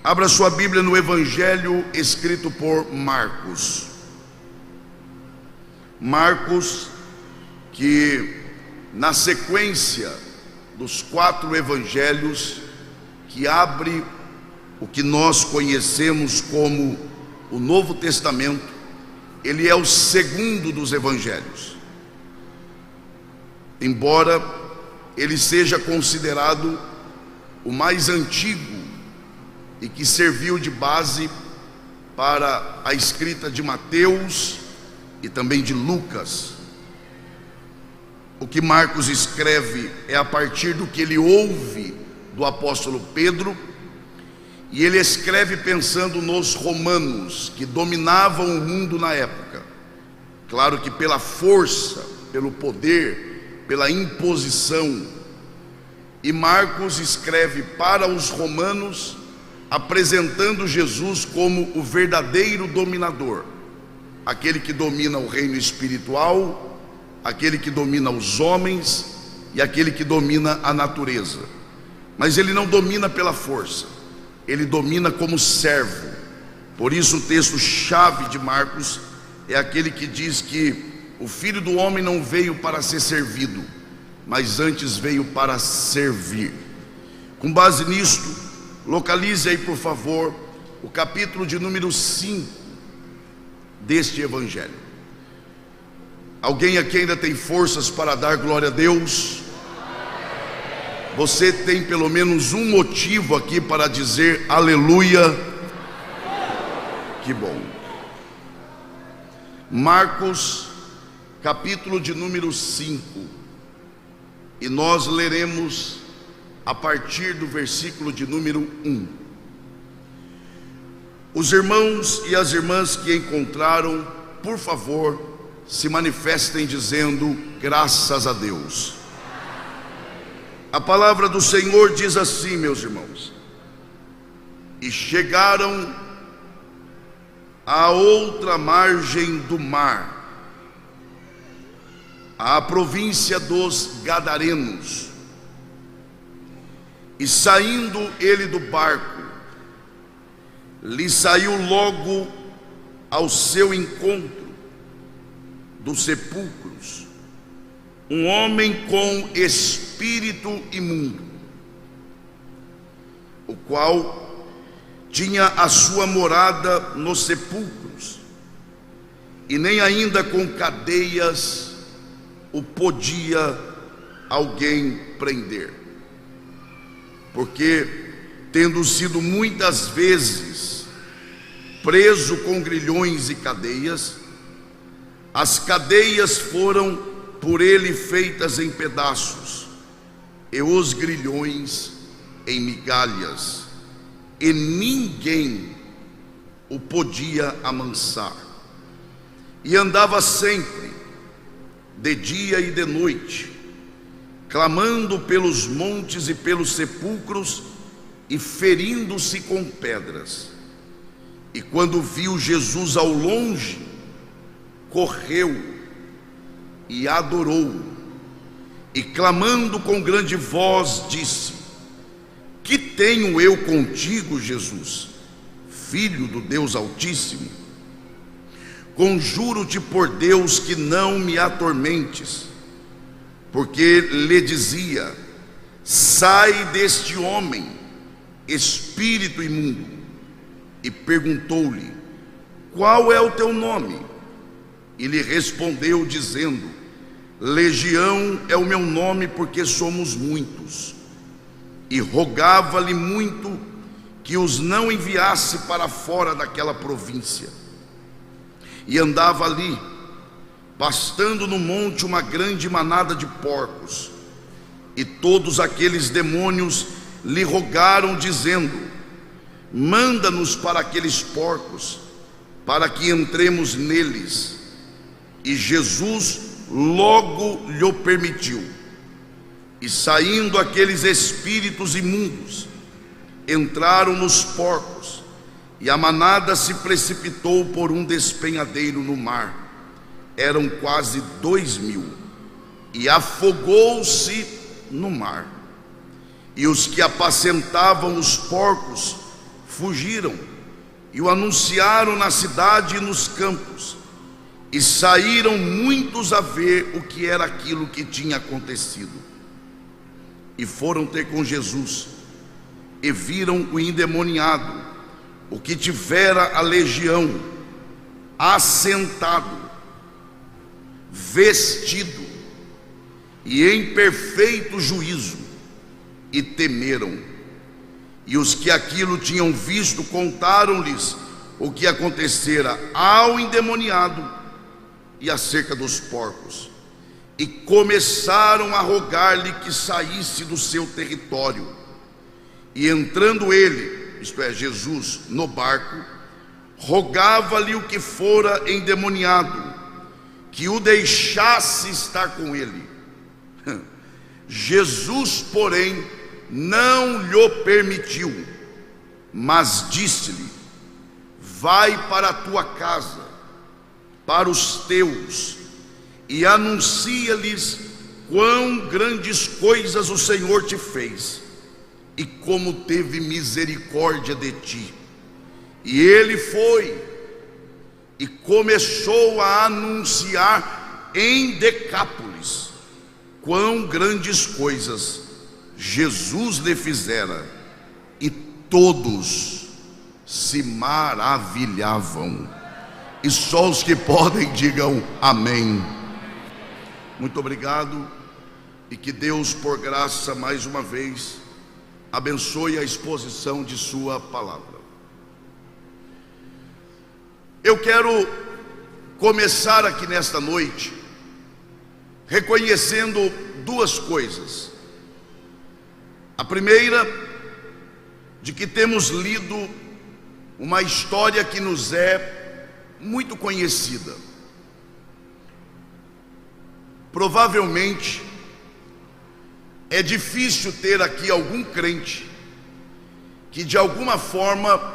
Abra sua Bíblia no Evangelho escrito por Marcos. Marcos, que na sequência dos 4 evangelhos que abre o que nós conhecemos como o Novo Testamento, ele é o segundo dos evangelhos, embora ele seja considerado o mais antigo e que serviu de base para a escrita de Mateus e também de Lucas. O que Marcos escreve é a partir do que ele ouve do apóstolo Pedro, e ele escreve pensando nos romanos que dominavam o mundo na época. Claro que pela força, pelo poder, pela imposição. E Marcos escreve para os romanos, apresentando Jesus como o verdadeiro dominador, aquele que domina o reino espiritual, aquele que domina os homens e aquele que domina a natureza. Mas ele não domina pela força, ele domina como servo. Por isso o texto-chave de Marcos é aquele que diz que o Filho do Homem não veio para ser servido, mas antes veio para servir. Com base nisto, localize aí, por favor, o capítulo de número 5 deste evangelho. Alguém aqui ainda tem forças para dar glória a Deus? Você tem pelo menos um motivo aqui para dizer aleluia? Que bom. Marcos, capítulo de número 5, e nós leremos a partir do versículo de número 1. Os irmãos e as irmãs que encontraram, por favor, se manifestem dizendo graças a Deus. A palavra do Senhor diz assim, meus irmãos: e chegaram à outra margem do mar, à província dos Gadarenos. E saindo ele do barco, lhe saiu logo ao seu encontro dos sepulcros um homem com espírito imundo, o qual tinha a sua morada nos sepulcros, e nem ainda com cadeias o podia alguém prender, porque, tendo sido muitas vezes preso com grilhões e cadeias, as cadeias foram por ele feitas em pedaços, e os grilhões em migalhas, e ninguém o podia amansar. E andava sempre, de dia e de noite, clamando pelos montes e pelos sepulcros, e ferindo-se com pedras. E quando viu Jesus ao longe, correu e adorou, e clamando com grande voz disse: que tenho eu contigo, Jesus, Filho do Deus Altíssimo? Conjuro-te por Deus que não me atormentes. Porque lhe dizia: sai deste homem, espírito imundo. E perguntou-lhe: qual é o teu nome? E lhe respondeu dizendo: Legião é o meu nome, porque somos muitos. E rogava-lhe muito que os não enviasse para fora daquela província. E andava ali, pastando no monte uma grande manada de porcos, e todos aqueles demônios lhe rogaram dizendo: manda-nos para aqueles porcos, para que entremos neles. E Jesus logo lhe permitiu. E saindo aqueles espíritos imundos, entraram nos porcos, e a manada se precipitou por um despenhadeiro no mar. Eram quase 2.000, e afogou-se no mar. E os que apacentavam os porcos fugiram e o anunciaram na cidade e nos campos, e saíram muitos a ver o que era aquilo que tinha acontecido. E foram ter com Jesus, e viram o endemoniado, o que tivera a legião, assentado, vestido e em perfeito juízo, e temeram. E os que aquilo tinham visto contaram-lhes o que acontecera ao endemoniado e acerca dos porcos, e começaram a rogar-lhe que saísse do seu território. E entrando ele, isto é, Jesus, no barco, rogava-lhe o que fora endemoniado, que o deixasse estar com ele. Jesus, porém, não lhe permitiu, mas disse-lhe: vai para a tua casa, para os teus, e anuncia-lhes quão grandes coisas o Senhor te fez, e como teve misericórdia de ti. E ele foi e começou a anunciar em Decápolis quão grandes coisas Jesus lhe fizera, e todos se maravilhavam. E só os que podem digam amém. Muito obrigado, e que Deus, por graça, mais uma vez, abençoe a exposição de sua palavra. Eu quero começar aqui nesta noite reconhecendo duas coisas. A primeira, de que temos lido uma história que nos é muito conhecida. Provavelmente é difícil ter aqui algum crente que de alguma forma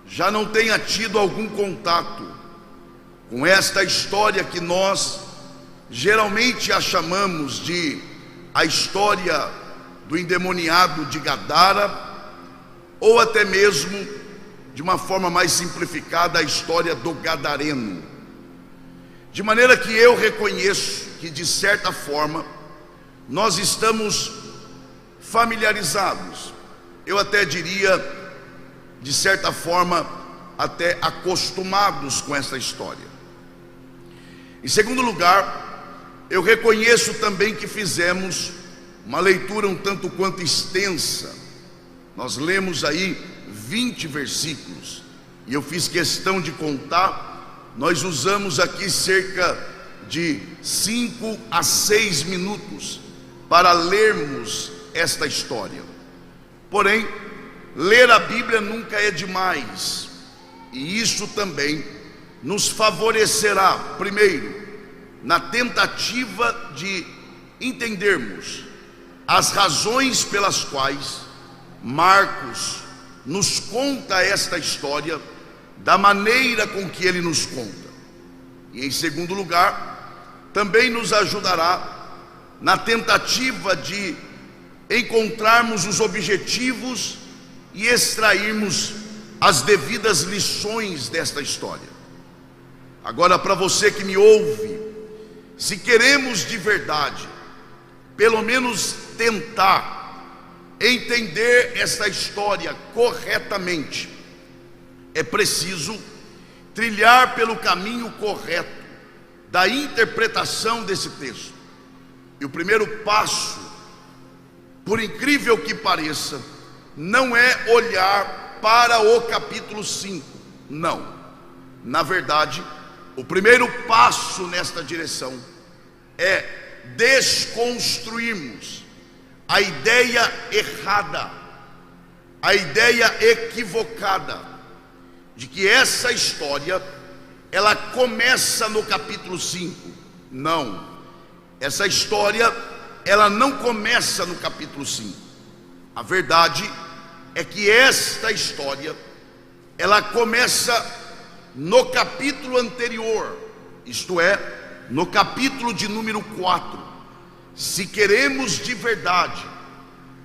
já não tenha tido algum contato com esta história que nós geralmente a chamamos de a história do endemoniado de Gadara, ou até mesmo, de uma forma mais simplificada, a história do gadareno. De maneira que eu reconheço que, de certa forma, nós estamos familiarizados, eu até diria, de certa forma, até acostumados com essa história. Em segundo lugar, eu reconheço também que fizemos uma leitura um tanto quanto extensa. Nós lemos aí 20 versículos, e eu fiz questão de contar. Nós usamos aqui cerca de 5 a 6 minutos para lermos esta história. Porém, ler a Bíblia nunca é demais, e isso também nos favorecerá, primeiro, na tentativa de entendermos as razões pelas quais Marcos nos conta esta história da maneira com que ele nos conta. E em segundo lugar, também nos ajudará na tentativa de encontrarmos os objetivos e extrairmos as devidas lições desta história. Agora, para você que me ouve, se queremos de verdade, pelo menos tentar entender esta história corretamente, é preciso trilhar pelo caminho correto da interpretação desse texto. E o primeiro passo, por incrível que pareça, não é olhar para o capítulo 5, não. Na verdade, o primeiro passo nesta direção é desconstruirmos a ideia errada, a ideia equivocada de que essa história ela começa no capítulo 5. Não, essa história ela não começa no capítulo 5. A verdade é que esta história ela começa no capítulo anterior, isto é, no capítulo de número 4. Se queremos de verdade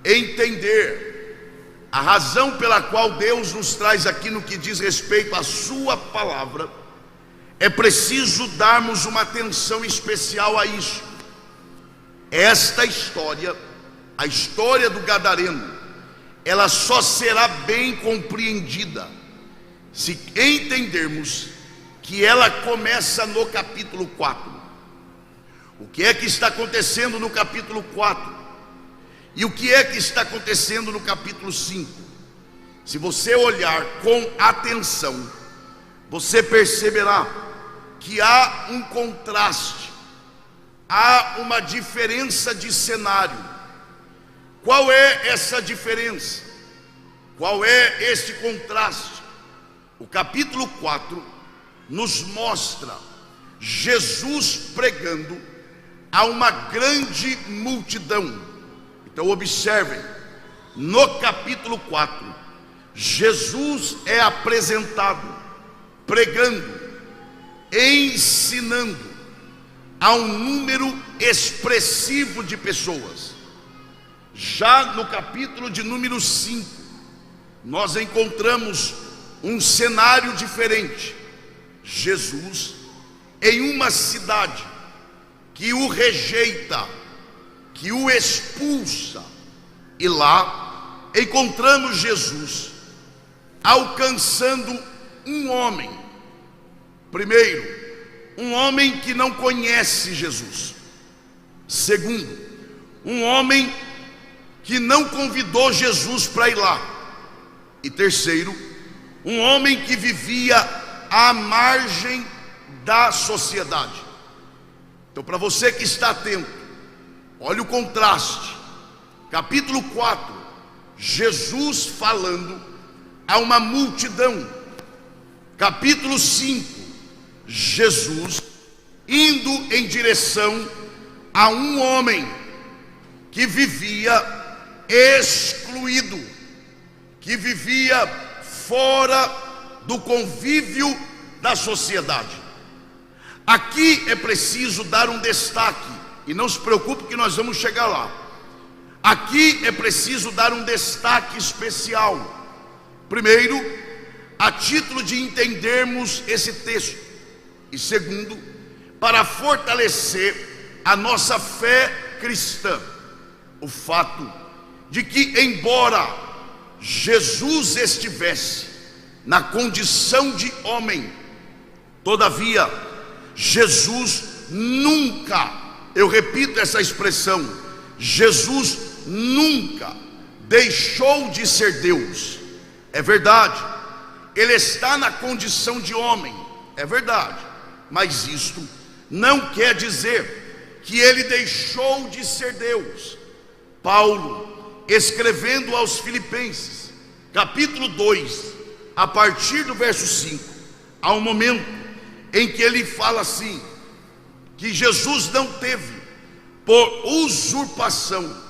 entender A razão pela qual Deus nos traz aqui no que diz respeito à sua palavra, é preciso darmos uma atenção especial a isso. Esta história, a história do gadareno, ela só será bem compreendida se entendermos que ela começa no capítulo 4. O que é que está acontecendo no capítulo 4? E o que é que está acontecendo no capítulo 5? Se você olhar com atenção, você perceberá que há um contraste, há uma diferença de cenário. Qual é essa diferença? Qual é este contraste? O capítulo 4 nos mostra Jesus pregando a uma grande multidão. Então observem, no capítulo 4, Jesus é apresentado pregando, ensinando a um número expressivo de pessoas. Já no capítulo de número 5, nós encontramos um cenário diferente. Jesus em uma cidade que o rejeita, que o expulsa, e lá encontramos Jesus alcançando um homem. Primeiro, um homem que não conhece Jesus. Segundo, um homem que não convidou Jesus para ir lá. E terceiro, um homem que vivia à margem da sociedade. Então, para você que está atento, olha o contraste. Capítulo 4, Jesus falando a uma multidão. Capítulo 5, Jesus indo em direção a um homem que vivia excluído, que vivia fora do convívio da sociedade. Aqui é preciso dar um destaque, e não se preocupe que nós vamos chegar lá. Aqui é preciso dar um destaque especial. Primeiro, a título de entendermos esse texto, e segundo, para fortalecer a nossa fé cristã, o fato de que, embora Jesus estivesse na condição de homem, todavia Jesus nunca, eu repito essa expressão, Jesus nunca deixou de ser Deus. É verdade, ele está na condição de homem, é verdade, mas isto não quer dizer que ele deixou de ser Deus. Paulo, escrevendo aos Filipenses, capítulo 2, a partir do verso 5, há um momento em que ele fala assim, que Jesus não teve por usurpação,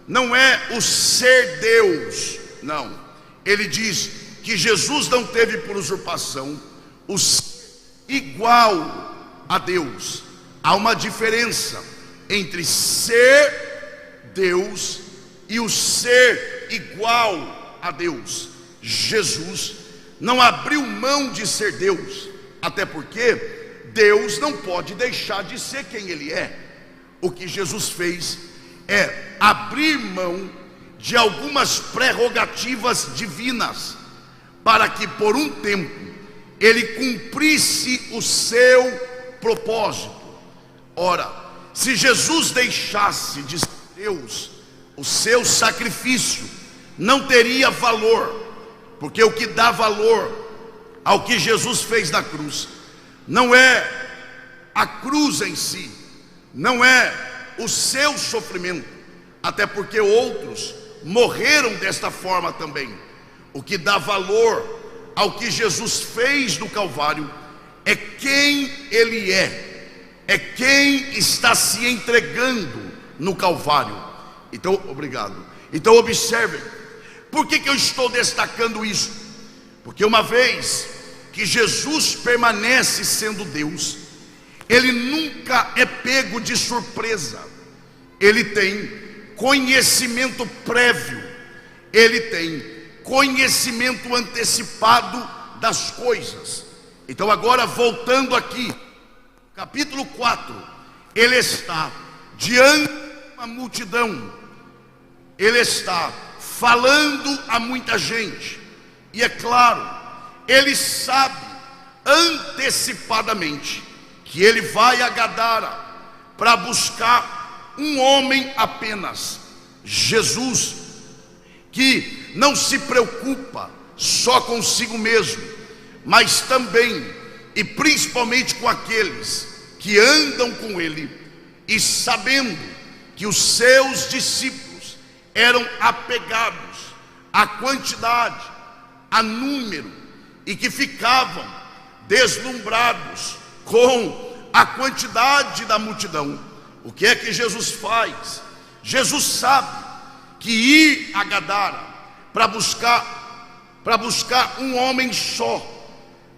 não é o ser Deus, não. Ele diz que Jesus não teve por usurpação o ser igual a Deus. Há uma diferença entre ser Deus e o ser igual a Deus. Jesus não abriu mão de ser Deus, até porque Deus não pode deixar de ser quem Ele é. O que Jesus fez é abrir mão de algumas prerrogativas divinas, para que por um tempo Ele cumprisse o seu propósito. Ora, se Jesus deixasse de ser Deus, o seu sacrifício não teria valor, porque o que dá valor ao que Jesus fez na cruz não é a cruz em si, não é o seu sofrimento, até porque outros morreram desta forma também. O que dá valor ao que Jesus fez no Calvário é quem Ele é quem está se entregando no Calvário. Então, obrigado. Então observem, por que eu estou destacando isso? Porque uma vez que Jesus permanece sendo Deus, Ele nunca é pego de surpresa. Ele tem conhecimento prévio, Ele tem conhecimento antecipado das coisas. Então agora voltando aqui, capítulo 4, ele está diante de uma multidão, ele está falando a muita gente, e é claro, ele sabe antecipadamente que ele vai a Gadara para buscar um homem apenas, Jesus, que não se preocupa só consigo mesmo, mas também e principalmente com aqueles que andam com ele, e sabendo que os seus discípulos eram apegados à quantidade, a número, e que ficavam deslumbrados com a quantidade da multidão. O que é que Jesus faz? Jesus sabe que ir a Gadara para buscar um homem só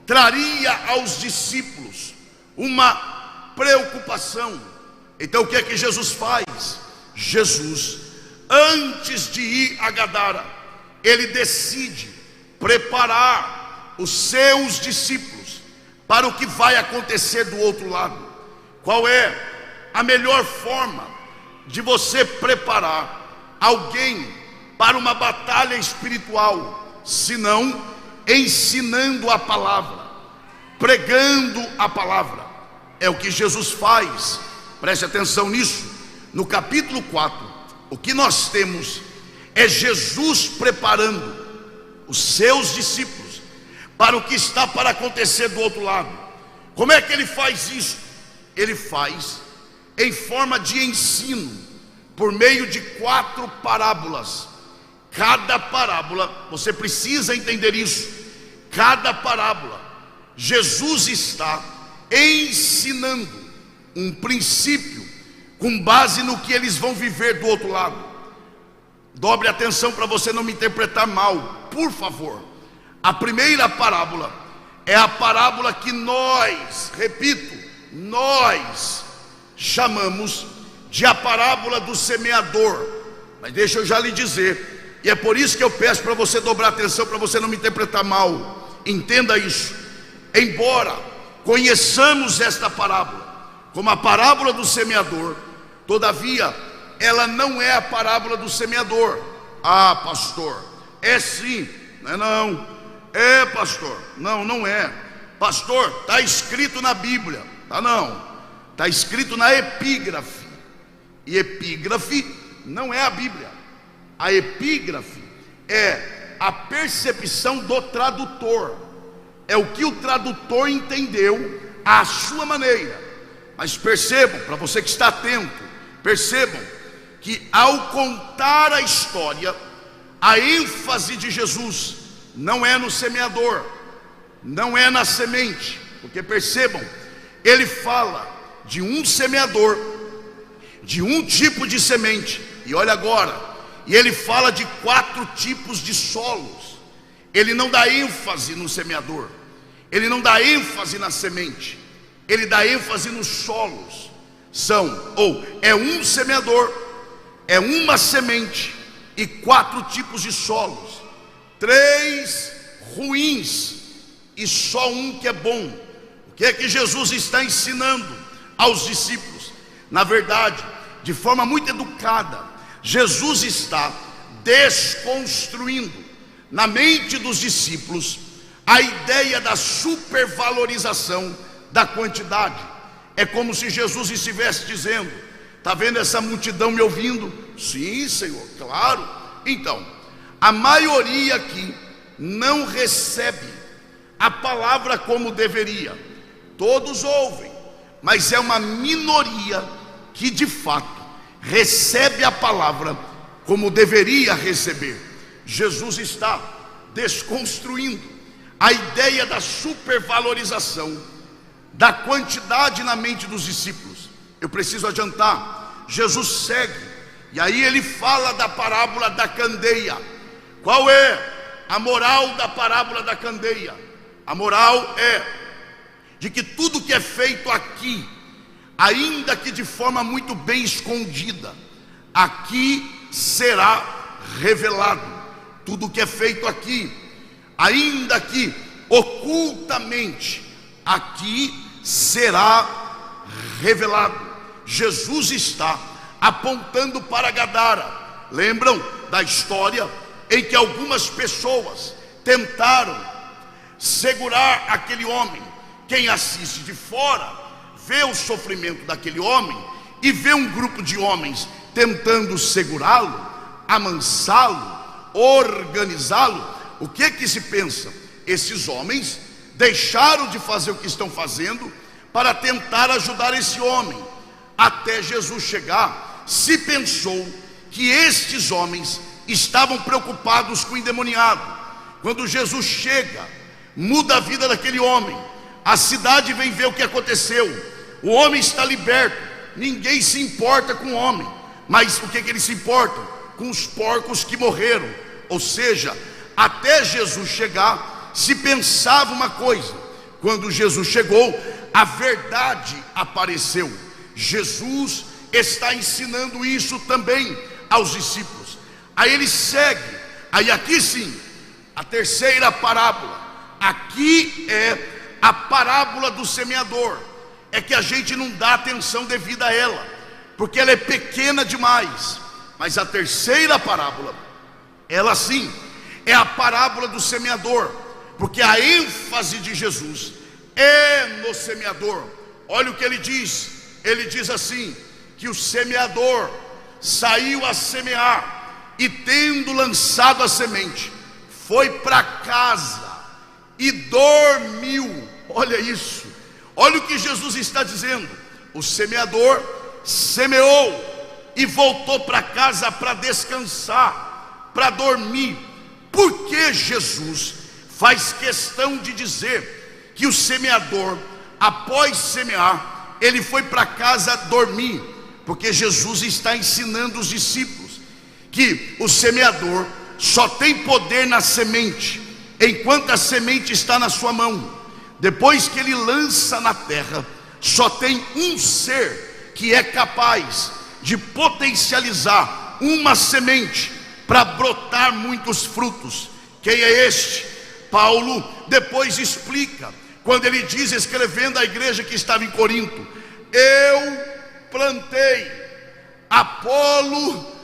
traria aos discípulos uma preocupação. Então o que é que Jesus faz? Jesus, antes de ir a Gadara, ele decide preparar os seus discípulos para o que vai acontecer do outro lado. Qual é a melhor forma de você preparar alguém para uma batalha espiritual, senão ensinando a palavra, pregando a palavra? É o que Jesus faz. Preste atenção nisso. No capítulo 4, o que nós temos é Jesus preparando os seus discípulos para o que está para acontecer do outro lado. Como é que ele faz isso? Ele faz em forma de ensino, por meio de 4 parábolas. Cada parábola, você precisa entender isso, cada parábola, Jesus está ensinando um princípio com base no que eles vão viver do outro lado. Dobre atenção para você não me interpretar mal, por favor. A primeira parábola é a parábola que nós, repito, nós chamamos de a parábola do semeador. Mas deixa eu já lhe dizer, e é por isso que eu peço para você dobrar atenção, para você não me interpretar mal. Entenda isso. Embora conheçamos esta parábola como a parábola do semeador, todavia ela não é a parábola do semeador. Ah, pastor, é sim. Não é não. É, pastor. Não, não é. Pastor, está escrito na Bíblia. Tá não. Está escrito na epígrafe. E epígrafe não é a Bíblia. A epígrafe é a percepção do tradutor. É o que o tradutor entendeu à sua maneira. Mas percebam, para você que está atento, percebam que ao contar a história, a ênfase de Jesus não é no semeador, não é na semente, porque percebam, ele fala de um semeador, de um tipo de semente, e olha agora, e ele fala de 4 tipos de solos. Ele não dá ênfase no semeador, ele não dá ênfase na semente, ele dá ênfase nos solos. É um semeador, é uma semente e 4 tipos de solos, 3 ruins e só um que é bom. O que é que Jesus está ensinando aos discípulos? Na verdade, de forma muito educada, Jesus está desconstruindo na mente dos discípulos a ideia da supervalorização da quantidade. É como se Jesus estivesse dizendo: está vendo essa multidão me ouvindo? Sim, Senhor, claro. Então, a maioria aqui não recebe a palavra como deveria. Todos ouvem, mas é uma minoria que de fato recebe a palavra como deveria receber. Jesus está desconstruindo a ideia da supervalorização da quantidade na mente dos discípulos. Eu preciso adiantar, Jesus segue, e aí ele fala da parábola da candeia. Qual é a moral da parábola da candeia? A moral é de que tudo que é feito aqui, ainda que de forma muito bem escondida, aqui será revelado. tudo que é feito aqui, ainda que ocultamente, aqui será revelado. Jesus está apontando para Gadara. Lembram da história em que algumas pessoas tentaram segurar aquele homem? Quem assiste de fora vê o sofrimento daquele homem e vê um grupo de homens tentando segurá-lo, amansá-lo, organizá-lo. O que se pensa? Esses homens deixaram de fazer o que estão fazendo para tentar ajudar esse homem. Até Jesus chegar, se pensou que estes homens estavam preocupados com o endemoniado. Quando Jesus chega, muda a vida daquele homem. A cidade vem ver o que aconteceu. O homem está liberto. Ninguém se importa com o homem, mas o que eles se importam? Com os porcos que morreram. Ou seja, até Jesus chegar, se pensava uma coisa. Quando Jesus chegou, a verdade apareceu. Jesus está ensinando isso também aos discípulos. Aí ele segue. Aí aqui sim, a terceira parábola. Aqui é a parábola do semeador. É que a gente não dá atenção devida a ela, porque ela é pequena demais. Mas a terceira parábola, ela sim, é a parábola do semeador, porque a ênfase de Jesus é no semeador. Olha o que ele diz. Ele diz assim, que o semeador saiu a semear, e tendo lançado a semente, foi para casa e dormiu. Olha isso. Olha o que Jesus está dizendo. O semeador semeou e voltou para casa para descansar, para dormir. Por que Jesus faz questão de dizer que o semeador, após semear, ele foi para casa dormir? Porque Jesus está ensinando os discípulos que o semeador só tem poder na semente, enquanto a semente está na sua mão. Depois que ele lança na terra, só tem um ser que é capaz de potencializar uma semente para brotar muitos frutos. Quem é este? Paulo depois explica, quando ele diz, escrevendo à igreja que estava em Corinto: eu plantei, Apolo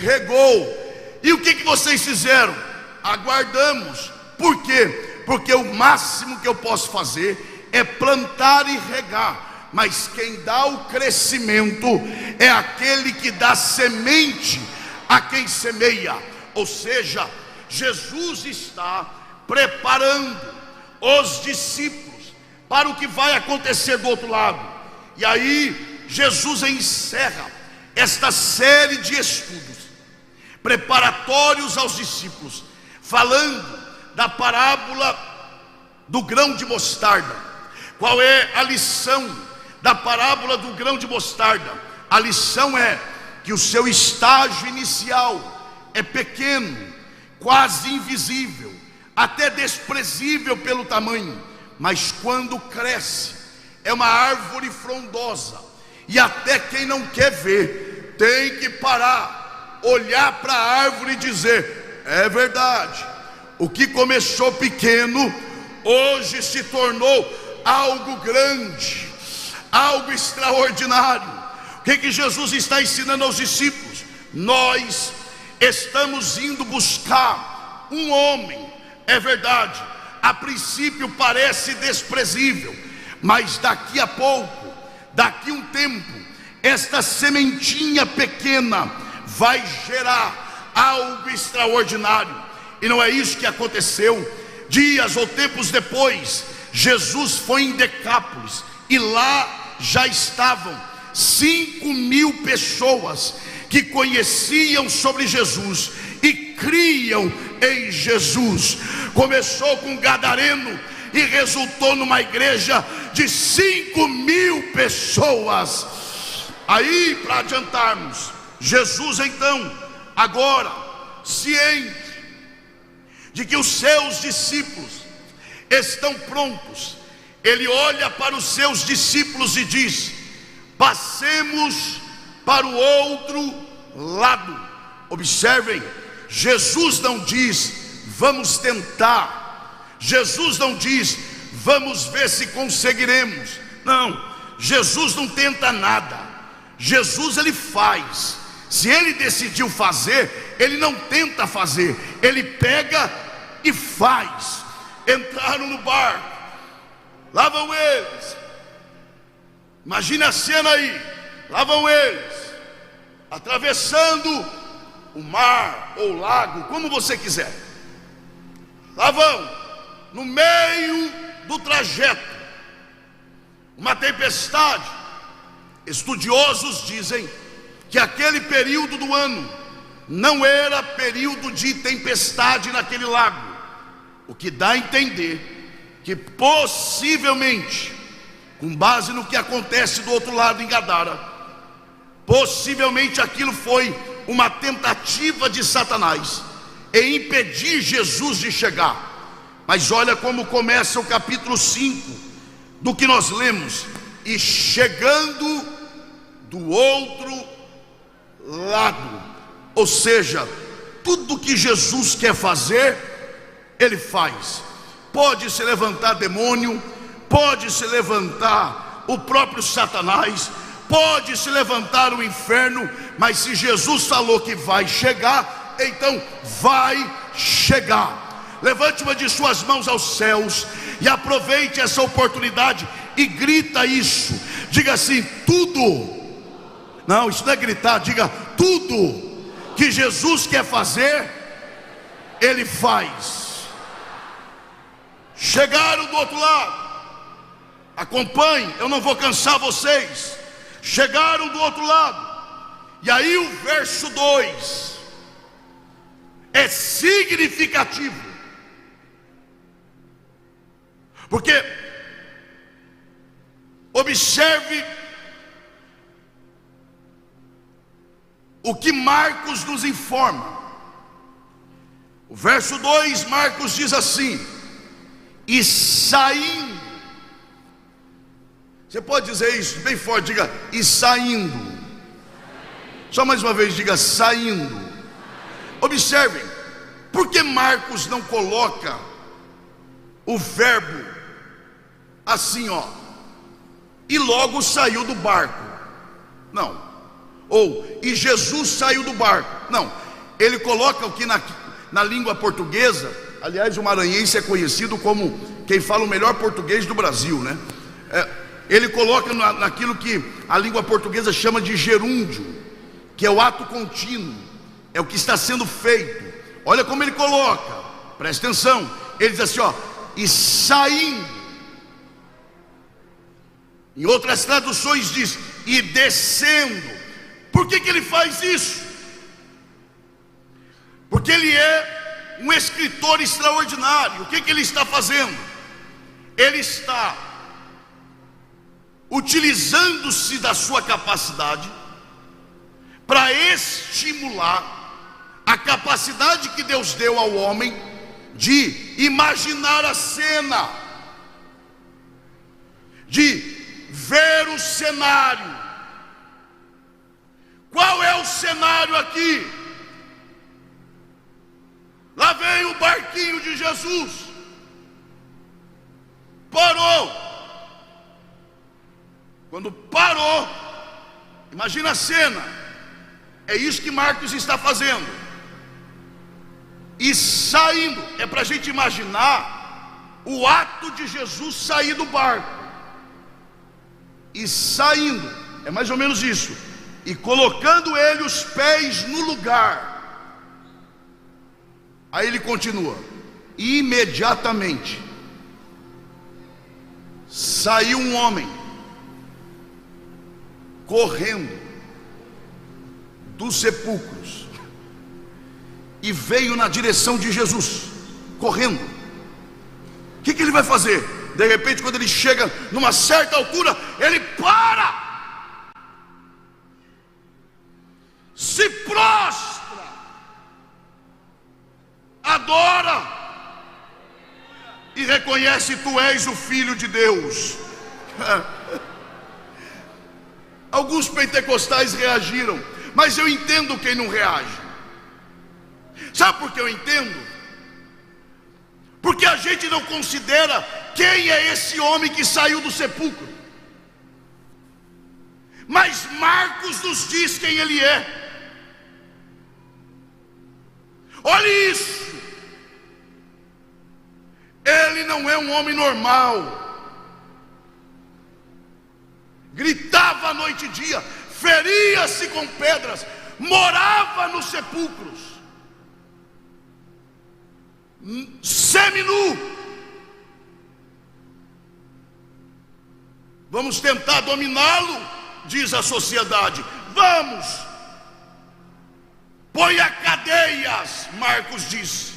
regou, e o que vocês fizeram? Aguardamos. Por quê? Porque o máximo que eu posso fazer é plantar e regar, mas quem dá o crescimento é aquele que dá semente a quem semeia. Ou seja, Jesus está preparando os discípulos para o que vai acontecer do outro lado. E aí Jesus encerra esta série de estudos preparatórios aos discípulos, falando da parábola do grão de mostarda. Qual é a lição da parábola do grão de mostarda? A lição é que o seu estágio inicial é pequeno, quase invisível, até desprezível pelo tamanho, mas quando cresce, é uma árvore frondosa, e até quem não quer ver tem que parar, olhar para a árvore e dizer: é verdade, o que começou pequeno, hoje se tornou algo grande, algo extraordinário. O que Jesus está ensinando aos discípulos? Nós estamos indo buscar um homem, é verdade, a princípio parece desprezível, mas daqui a pouco, daqui um tempo, esta sementinha pequena vai gerar algo extraordinário. E não é isso que aconteceu. Dias ou tempos depois, Jesus foi em Decápolis, e lá já estavam 5.000 pessoas que conheciam sobre Jesus e criam em Jesus. Começou com um gadareno e resultou numa igreja de 5.000 pessoas. Aí, para adiantarmos, Jesus então, agora, ciente de que os seus discípulos estão prontos, ele olha para os seus discípulos e diz: passemos para o outro lado. Observem Jesus não diz, vamos tentar. Jesus não diz, vamos ver se conseguiremos. Não, Jesus não tenta nada. Jesus, ele faz. Se ele decidiu fazer, ele não tenta fazer, ele pega e faz. Entraram no barco, lá vão eles. Imagine a cena aí, lá vão eles, atravessando o mar ou o lago, como você quiser. Lá vão, no meio do trajeto, uma tempestade. Estudiosos dizem que aquele período do ano não era período de tempestade naquele lago, o que dá a entender que possivelmente, com base no que acontece do outro lado em Gadara, possivelmente aquilo foi uma tentativa de Satanás em impedir Jesus de chegar. Mas olha como começa o capítulo 5 do que nós lemos: e chegando do outro lado. Ou seja, tudo que Jesus quer fazer, ele faz. Pode se levantar demônio, pode se levantar o próprio Satanás, pode se levantar o inferno, mas se Jesus falou que vai chegar, então vai chegar. Levante uma de suas mãos aos céus e aproveite essa oportunidade e grita isso. Diga assim: tudo. Não, isso não é gritar, diga: tudo que Jesus quer fazer, ele faz. Chegaram do outro lado, acompanhe, eu não vou cansar vocês. Chegaram do outro lado, e aí o verso 2 é significativo, porque observe o que Marcos nos informa. O verso 2, Marcos diz assim: e saindo. Você pode dizer isso bem forte, diga: e saindo. Só mais uma vez, diga: saindo. Observem, por que Marcos não coloca o verbo assim, ó, e logo saiu do barco? Não. Ou, e Jesus saiu do barco? Não. Ele coloca o que na língua portuguesa, aliás, o maranhense é conhecido como quem fala o melhor português do Brasil, né? Ele coloca naquilo que a língua portuguesa chama de gerúndio, que é o ato contínuo, é o que está sendo feito. Olha como ele coloca, presta atenção. Ele diz assim, ó, e saindo. Em outras traduções diz, e descendo. Por que ele faz isso? Porque ele é um escritor extraordinário. O que ele está fazendo? Ele está utilizando-se da sua capacidade para estimular a capacidade que Deus deu ao homem de imaginar a cena, de ver o cenário. Qual é o cenário aqui? Lá vem o barquinho de Jesus, parou. Quando parou, imagina a cena. É isso que Marcos está fazendo. E saindo, é para a gente imaginar o ato de Jesus sair do barco. E saindo, é mais ou menos isso. E colocando ele os pés no lugar. Aí ele continua: imediatamente saiu um homem correndo dos sepulcros e veio na direção de Jesus, correndo. O que ele vai fazer? De repente, quando ele chega numa certa altura, ele para, se prostra, adora e reconhece: tu és o Filho de Deus. Alguns pentecostais reagiram, mas eu entendo quem não reage. Sabe por que eu entendo? Porque a gente não considera quem é esse homem que saiu do sepulcro. Mas Marcos nos diz quem ele é. Olhe isso. Ele não é um homem normal. Gritava noite e dia, feria-se com pedras, morava nos sepulcros, seminu. Vamos tentar dominá-lo, diz a sociedade. Vamos. Ponha cadeias, Marcos diz.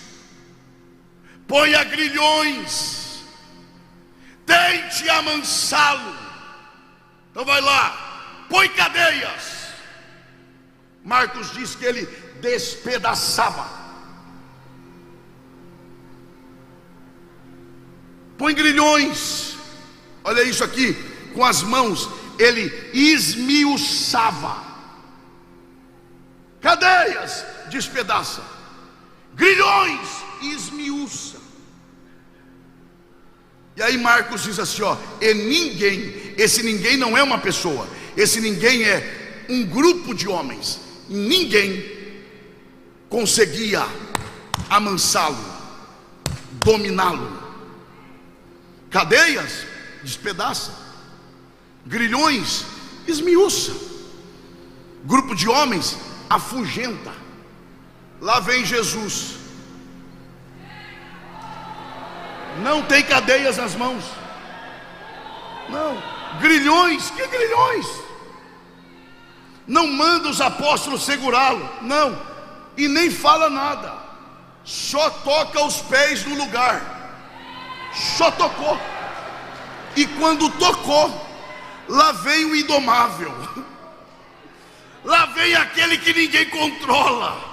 Ponha grilhões. Tente amansá-lo. Então vai lá, põe cadeias. Marcos diz que ele despedaçava. Põe grilhões. Olha isso aqui, com as mãos ele esmiuçava. Cadeias, despedaça. Grilhões, esmiuça. E aí Marcos diz assim, ó, e ninguém, esse ninguém não é uma pessoa, esse ninguém é um grupo de homens. Ninguém conseguia amansá-lo, dominá-lo. Cadeias, despedaça. Grilhões, esmiuça. Grupo de homens, afugenta. Lá vem Jesus. Não tem cadeias nas mãos. Não. Grilhões, que grilhões? Não manda os apóstolos segurá-lo. Não. E nem fala nada. Só toca os pés no lugar. Só tocou. E quando tocou, lá vem o indomável. Lá vem aquele que ninguém controla.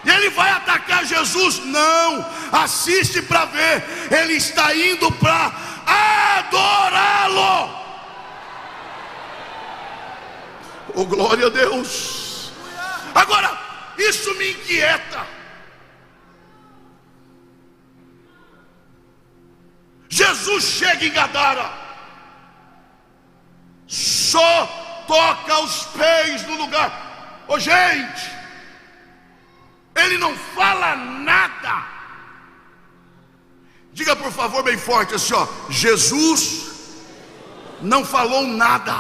E ele vai atacar Jesus? Não, assiste para ver. Ele está indo para adorá-lo. Oh, glória a Deus. Agora, isso me inquieta. Jesus chega em Gadara, só toca os pés no lugar. Ô, gente, ele não fala nada. Diga por favor bem forte assim, ó, Jesus não falou nada.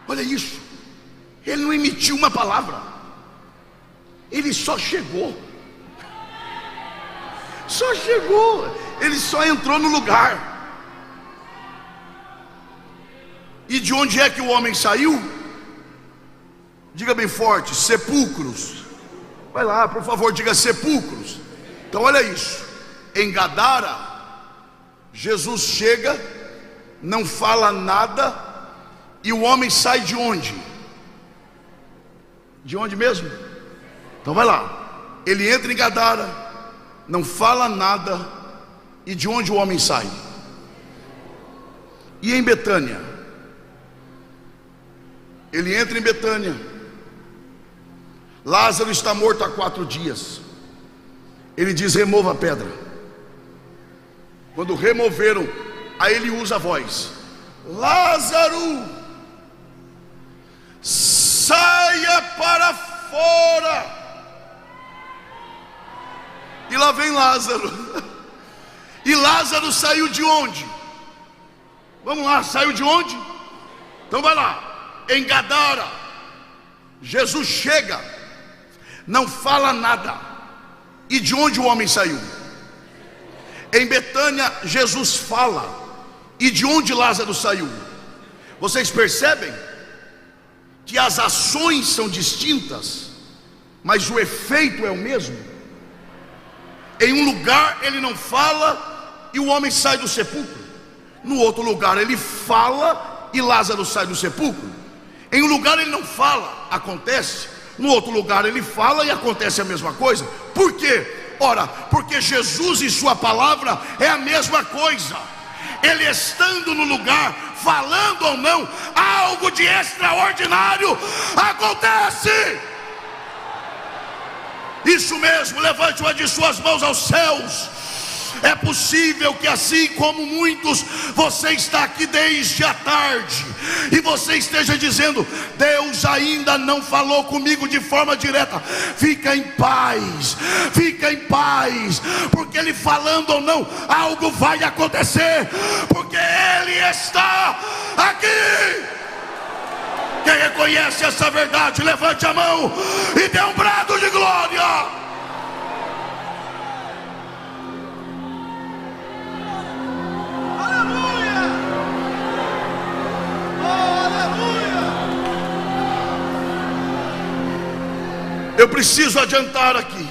Olha isso. Ele não emitiu uma palavra. Ele só chegou. Só chegou. Ele só entrou no lugar. E de onde é que o homem saiu? Diga bem forte, sepulcros. Vai lá, por favor, diga sepulcros. Então olha isso. Em Gadara, Jesus chega, não fala nada, e o homem sai de onde? De onde mesmo? Então vai lá. Ele entra em Gadara, não fala nada, e de onde o homem sai? E em Betânia? Ele entra em Betânia. Lázaro está morto há 4 dias. Ele diz: remova a pedra. Quando removeram, aí ele usa a voz: Lázaro, saia para fora. E lá vem Lázaro. E Lázaro saiu de onde? Vamos lá, saiu de onde? Então vai lá. Em Gadara, Jesus chega, não fala nada. E de onde o homem saiu? Em Betânia, Jesus fala. E de onde Lázaro saiu? Vocês percebem que as ações são distintas, mas o efeito é o mesmo? Em um lugar ele não fala e o homem sai do sepulcro. No outro lugar ele fala e Lázaro sai do sepulcro. Em um lugar ele não fala, acontece. No outro lugar ele fala e acontece a mesma coisa. Por quê? Ora, porque Jesus e sua palavra é a mesma coisa. Ele estando no lugar, falando ou não, algo de extraordinário acontece. Isso mesmo, levante uma de suas mãos aos céus. É possível que assim como muitos, você está aqui desde a tarde e você esteja dizendo: Deus ainda não falou comigo de forma direta. Fica em paz, porque Ele falando ou não, algo vai acontecer, porque Ele está aqui. Quem reconhece essa verdade, levante a mão e dê um brado de glória. Eu preciso adiantar aqui.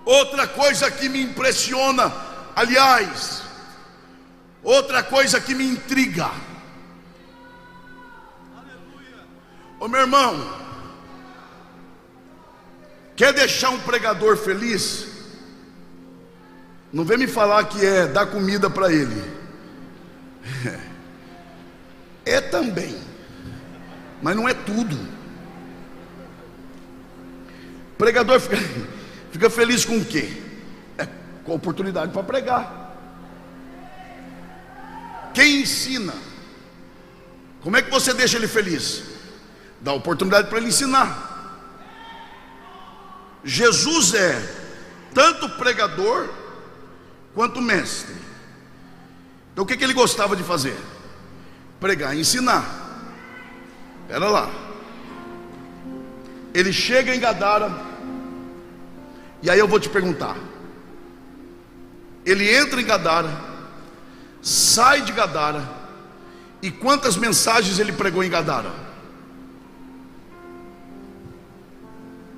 Outra coisa que me impressiona, aliás, outra coisa que me intriga. Ô meu irmão, quer deixar um pregador feliz? Não vem me falar que é dar comida para ele. É também, mas não é tudo. Pregador fica feliz com o quê? Com a oportunidade para pregar. Quem ensina, como é que você deixa ele feliz? Dá oportunidade para ele ensinar. Jesus é tanto pregador quanto mestre. Então o que ele gostava de fazer? Pregar e ensinar. Espera lá. Ele chega em Gadara. E aí eu vou te perguntar. Ele entra em Gadara, sai de Gadara, e quantas mensagens ele pregou em Gadara?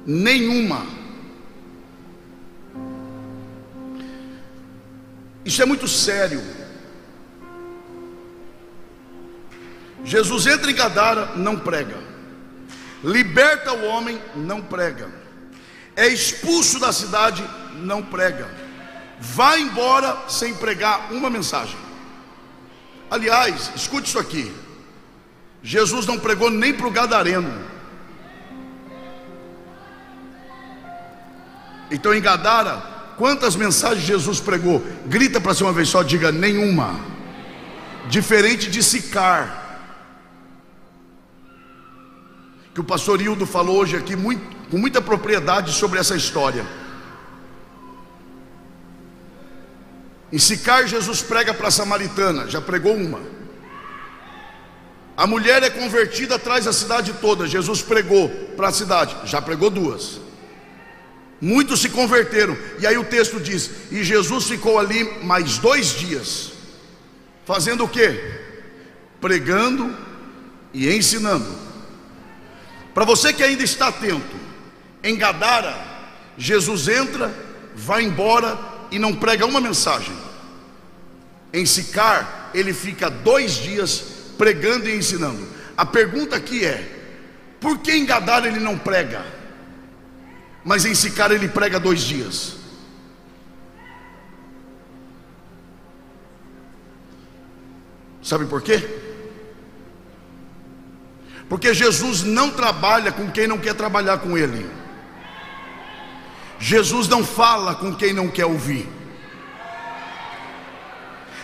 Nenhuma. Isso é muito sério. Jesus entra em Gadara, não prega. Liberta o homem, não prega. É expulso da cidade, não prega. Vai embora sem pregar uma mensagem. Aliás, escute isso aqui. Jesus não pregou nem para o gadareno. Então em Gadara, quantas mensagens Jesus pregou? Grita para si uma vez só, diga: nenhuma. Diferente de Sicar, que o pastor Hildo falou hoje aqui com muita propriedade sobre essa história. Em Sicar, Jesus prega para a samaritana, já pregou uma. A mulher é convertida atrás da cidade toda, Jesus pregou para a cidade, já pregou duas. Muitos se converteram, e aí o texto diz: e Jesus ficou ali mais 2 dias, fazendo o quê? Pregando e ensinando. Para você que ainda está atento, em Gadara, Jesus entra, vai embora e não prega uma mensagem. Em Sicar, ele fica 2 dias pregando e ensinando. A pergunta aqui é: por que em Gadara ele não prega, mas em Sicar ele prega 2 dias? Sabe por quê? Porque Jesus não trabalha com quem não quer trabalhar com Ele. Jesus não fala com quem não quer ouvir.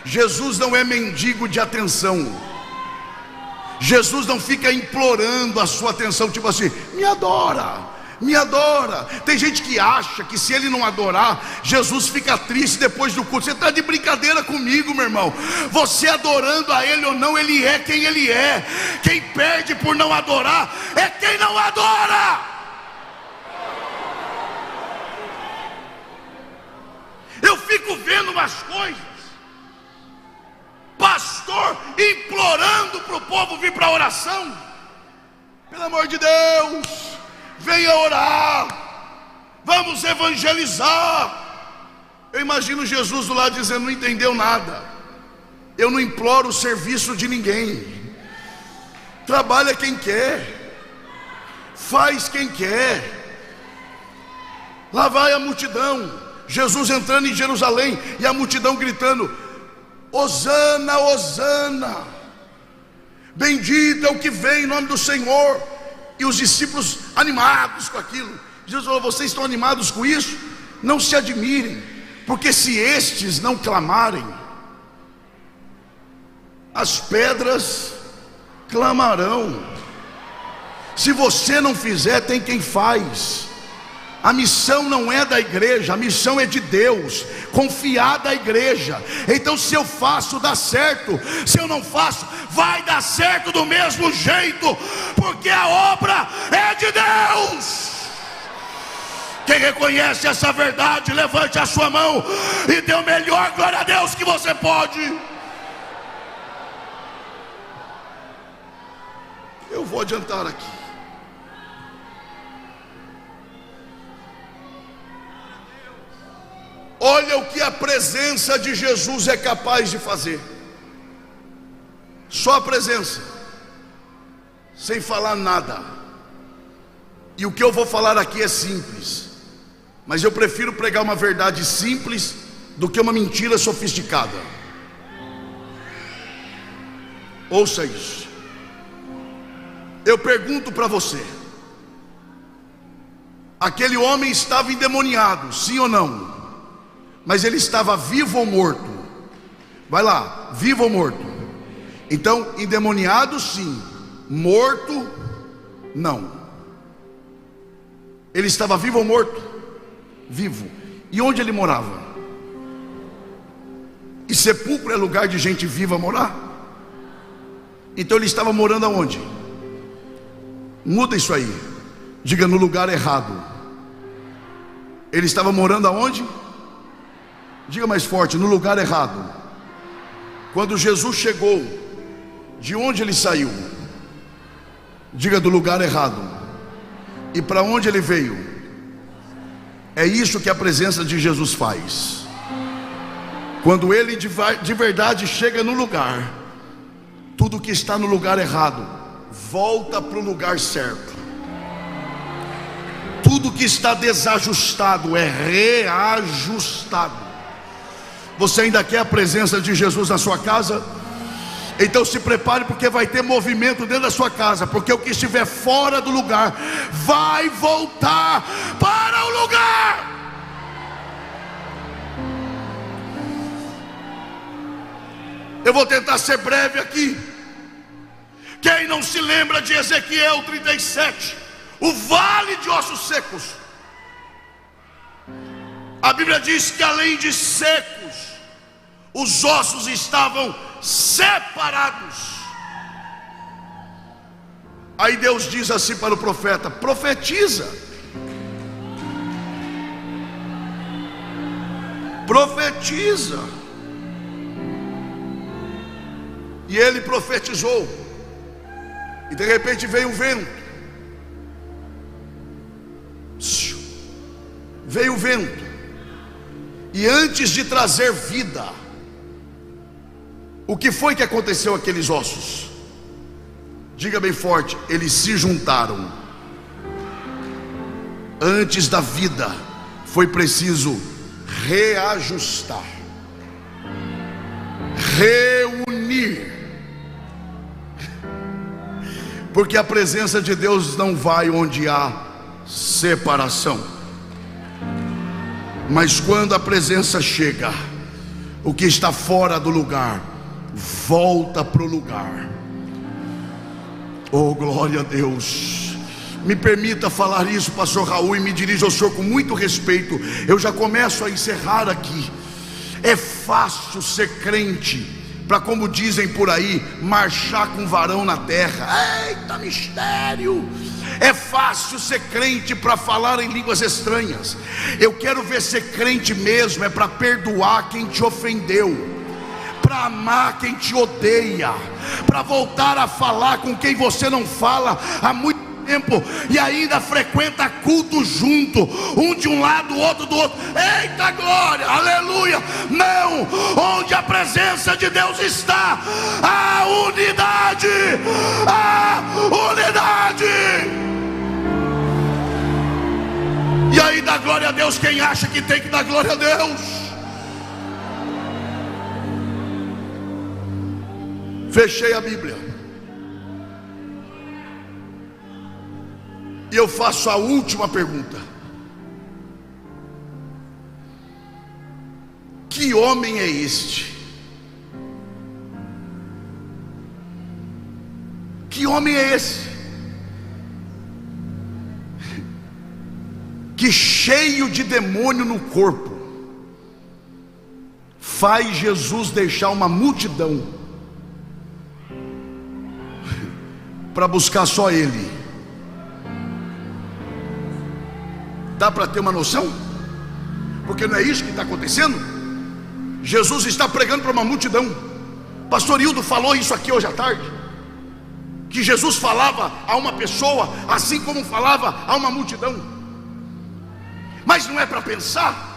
Jesus não é mendigo de atenção. Jesus não fica implorando a sua atenção, tipo assim: me adora, me adora. Tem gente que acha que se ele não adorar, Jesus fica triste depois do culto. Você está de brincadeira comigo, meu irmão. Você adorando a Ele ou não, Ele é quem Ele é. Quem perde por não adorar é quem não adora. Eu fico vendo umas coisas, pastor implorando para o povo vir para a oração. Pelo amor de Deus, venha orar, vamos evangelizar. Eu imagino Jesus do lado dizendo: não entendeu nada. Eu não imploro o serviço de ninguém. Trabalha quem quer, faz quem quer. Lá vai a multidão, Jesus entrando em Jerusalém e a multidão gritando: Hosana, Hosana, bendito é o que vem em nome do Senhor. E os discípulos animados com aquilo. Jesus falou: vocês estão animados com isso? Não se admirem, porque se estes não clamarem, as pedras clamarão. Se você não fizer, tem quem faz. A missão não é da igreja, a missão é de Deus, confiar da igreja. Então se eu faço, dá certo. Se eu não faço, vai dar certo do mesmo jeito, porque a obra é de Deus. Quem reconhece essa verdade, levante a sua mão e dê o melhor glória a Deus que você pode. Eu vou adiantar aqui. Olha o que a presença de Jesus é capaz de fazer. Só a presença, sem falar nada. E o que eu vou falar aqui é simples, mas eu prefiro pregar uma verdade simples do que uma mentira sofisticada. Ouça isso. Eu pergunto para você: aquele homem estava endemoniado, sim ou não? Mas ele estava vivo ou morto? Vai lá, vivo ou morto? Então, endemoniado sim, morto não. Ele estava vivo ou morto? Vivo. E onde ele morava? E sepulcro é lugar de gente viva morar? Então ele estava morando aonde? Muda isso aí. Diga: no lugar errado. Ele estava morando aonde? Diga mais forte: no lugar errado. Quando Jesus chegou, de onde ele saiu? Diga: do lugar errado. E para onde ele veio? É isso que a presença de Jesus faz. Quando ele de verdade chega no lugar, tudo que está no lugar errado volta para o lugar certo. Tudo que está desajustado é reajustado. Você ainda quer a presença de Jesus na sua casa? Então se prepare, porque vai ter movimento dentro da sua casa. Porque o que estiver fora do lugar vai voltar para o lugar. Eu vou tentar ser breve aqui. Quem não se lembra de Ezequiel 37, o vale de ossos secos? A Bíblia diz que além de secos, os ossos estavam separados. Aí Deus diz assim para o profeta: profetiza. Profetiza. E ele profetizou. E de repente veio um vento. Veio o vento. E antes de trazer vida, o que foi que aconteceu àqueles ossos? Diga bem forte: eles se juntaram. Antes da vida, foi preciso reajustar, reunir. Porque a presença de Deus não vai onde há separação. Mas quando a presença chega, o que está fora do lugar volta para o lugar. Oh, glória a Deus. Me permita falar isso, pastor Raul, e me dirijo ao senhor com muito respeito. Eu já começo a encerrar aqui. É fácil ser crente para, como dizem por aí, marchar com varão na terra. Eita mistério! É fácil ser crente para falar em línguas estranhas. Eu quero ver ser crente mesmo é para perdoar quem te ofendeu, para amar quem te odeia, para voltar a falar com quem você não fala há muito tempo e ainda frequenta culto junto, um de um lado, o outro do outro. Eita glória, aleluia! Não, onde a presença de Deus está, a unidade, a unidade. E aí dá glória a Deus quem acha que tem que dar glória a Deus. Fechei a Bíblia. E eu faço a última pergunta: que homem é este? Que homem é esse? Que cheio de demônio no corpo, faz Jesus deixar uma multidão para buscar só Ele. Dá para ter uma noção? Porque não é isso que está acontecendo. Jesus está pregando para uma multidão. Pastor Hildo falou isso aqui hoje à tarde, que Jesus falava a uma pessoa assim como falava a uma multidão. Mas não é para pensar.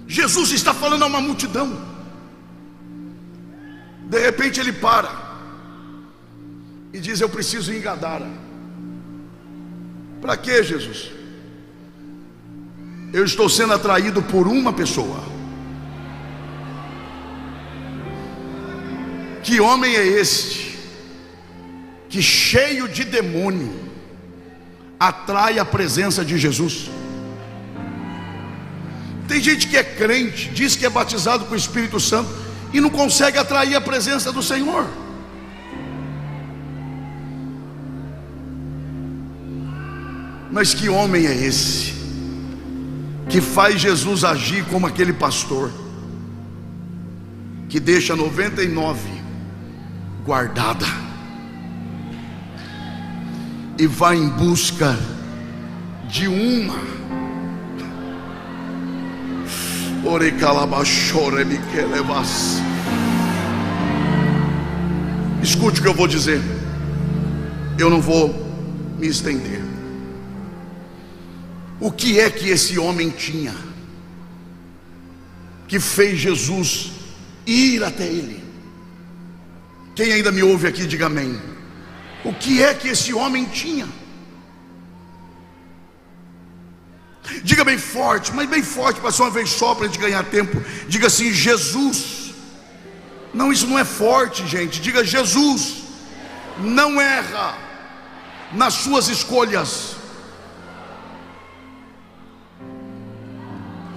Jesus está falando a uma multidão. De repente ele para e diz: eu preciso ir em Gadara. Para quê, Jesus? Eu estou sendo atraído por uma pessoa. Que homem é este que, cheio de demônio, atrai a presença de Jesus? Tem gente que é crente, diz que é batizado com o Espírito Santo e não consegue atrair a presença do Senhor. Mas que homem é esse que faz Jesus agir como aquele pastor que deixa 99 guardada e vai em busca de uma? Escute o que eu vou dizer, eu não vou me estender. O que é que esse homem tinha que fez Jesus ir até ele? Quem ainda me ouve aqui, diga amém. O que é que esse homem tinha? Diga bem forte, mas bem forte, para ser uma vez só, para a gente ganhar tempo. Diga assim: Jesus. Não, isso não é forte, gente. Diga: Jesus não erra nas suas escolhas.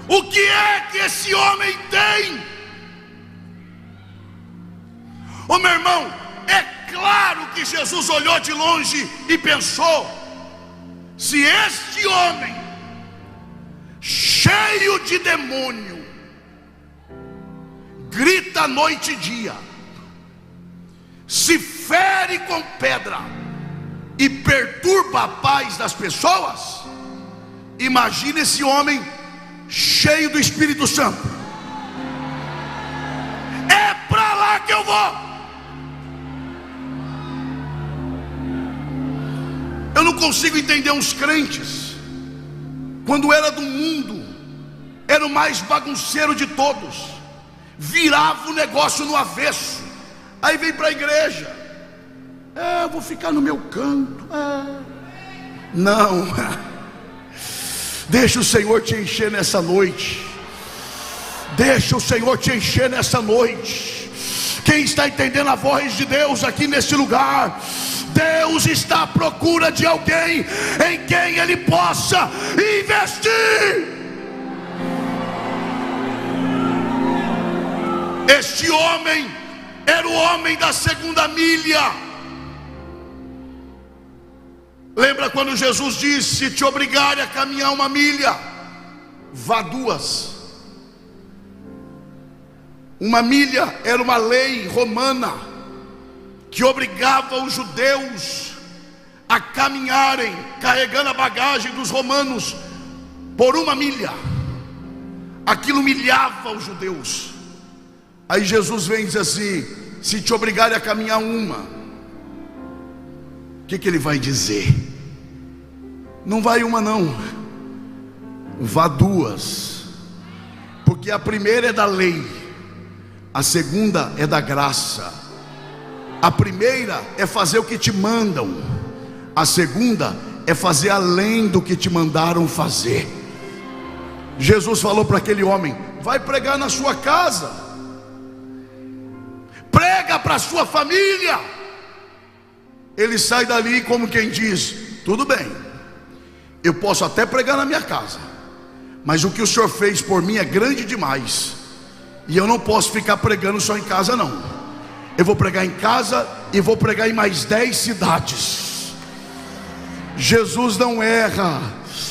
O que é que esse homem tem? Ô meu irmão, é claro que Jesus olhou de longe e pensou: se este homem, cheio de demônio, grita noite e dia, se fere com pedra e perturba a paz das pessoas, imagine esse homem cheio do Espírito Santo. É para lá que eu vou. Eu não consigo entender uns crentes, quando era do mundo, era o mais bagunceiro de todos, virava o negócio no avesso, aí vem para a igreja: eu vou ficar no meu canto. Não. Deixa o Senhor te encher nessa noite. Deixa o Senhor te encher nessa noite. Quem está entendendo a voz de Deus aqui nesse lugar? Deus está à procura de alguém em quem Ele possa investir. Este homem era o homem da segunda milha. Lembra quando Jesus disse: se te obrigarem a caminhar uma milha, vá duas. Uma milha era uma lei romana que obrigava os judeus a caminharem carregando a bagagem dos romanos por uma milha. Aquilo humilhava os judeus. Aí Jesus vem e diz assim: se te obrigarem a caminhar uma, o que ele vai dizer? Não vai uma não, vá duas. Porque a primeira é da lei, a segunda é da graça. A primeira é fazer o que te mandam, a segunda é fazer além do que te mandaram fazer. Jesus falou para aquele homem: vai pregar na sua casa, prega para a sua família. ele sai dali como quem diz: tudo bem, eu posso até pregar na minha casa, mas o que o senhor fez por mim é grande demais, e eu não posso ficar pregando só em casa não. Eu vou pregar em casa e vou pregar em mais 10 cidades. Jesus não erra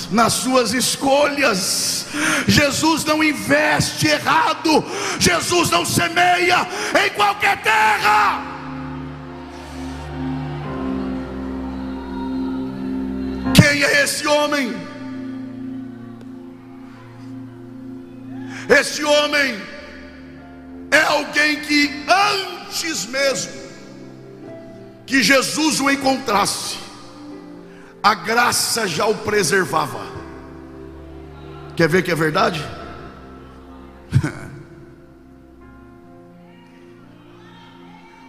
nas suas escolhas. Jesus não investe errado. Jesus não semeia em qualquer terra. Quem é esse homem? Esse homem é alguém que antes mesmo que Jesus o encontrasse, a graça já o preservava. Quer ver que é verdade?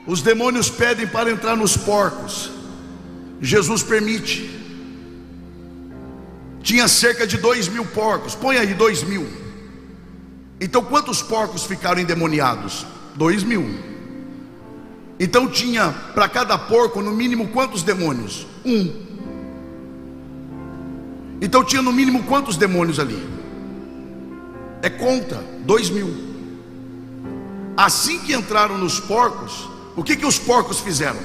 Os demônios pedem para entrar nos porcos, Jesus permite. Tinha cerca de 2.000 porcos, põe aí 2.000. Então quantos porcos ficaram endemoniados? 2.000. Então tinha para cada porco no mínimo quantos demônios? 1. Então tinha no mínimo quantos demônios ali? É conta, 2.000. Assim que entraram nos porcos, o que os porcos fizeram?